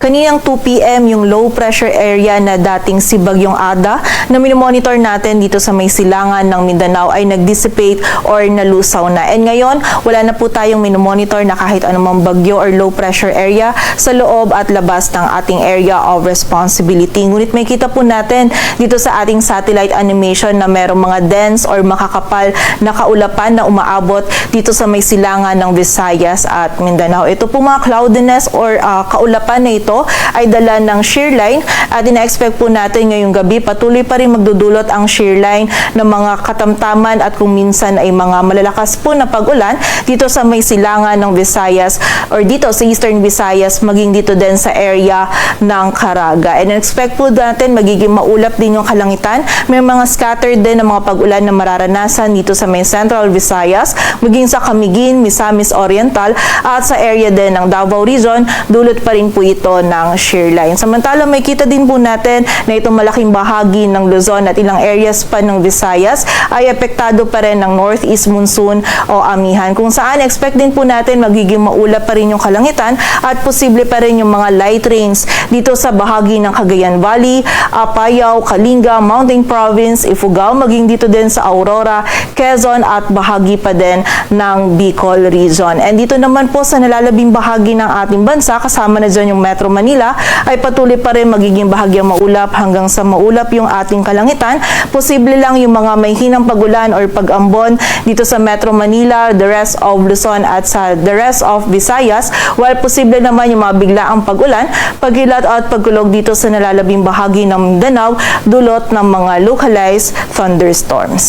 kaninang 2 p.m. yung low pressure area na dating si Bagyong Ada na minomonitor natin dito sa may silangan ng Mindanao ay nag-dissipate or nalusaw na. And ngayon, wala na po tayong minomonitor na kahit anumang bagyo or low pressure area sa loob at labas ng ating area of responsibility. Ngunit may kita po natin dito sa ating satellite animation na merong mga dense or makakapal na kaulapan na umaabot dito sa may silangan ng Visayas at Mindanao. Ito po mga cloudiness or kaulapan na ito ay dala ng shear line at ina-expect po natin ngayong gabi patuloy pa rin magdudulot ang shear line ng mga katamtaman at kung minsan ay mga malalakas po na pag-ulan dito sa may silangan ng Visayas or dito sa Eastern Visayas maging dito din sa area ng Caraga. And expect po natin magiging maulap din yung kalangitan. May mga scattered din ng mga pag-ulan na mararanasan dito sa may Central Visayas, maging sa Camiguin, Misamis Oriental at sa area din ng Davao Region, dulot pa rin po ito ng shear line. Samantala may kita din po natin na itong malaking bahagi ng Luzon at ilang areas pa ng Visayas ay apektado pa rin ng northeast monsoon o amihan, kung saan expect din po natin magiging maulap pa rin yung kalangitan at posible pa rin yung mga light rains dito sa bahagi ng Cagayan Valley, Apayao, Kalinga, Mountain Province, Ifugao, maging dito din sa Aurora, Quezon at bahagi pa din ng Bicol Region. And dito naman po sa nalalabing bahagi ng ating bansa, kasama na dyan yung Metro Manila, ay patuloy pa rin magiging bahagyang maulap hanggang sa maulap yung ating kalangitan. Posible lang yung mga may hinang pagulan or pag-ambon dito sa Metro Manila, the rest of Luzon at sa the rest of Visayas, while posible naman yung mga biglaang pag-ulan, paghilat at pagkulog dito sa nalalabing bahagi ng Mindanao, dulot ng mga localized thunderstorms.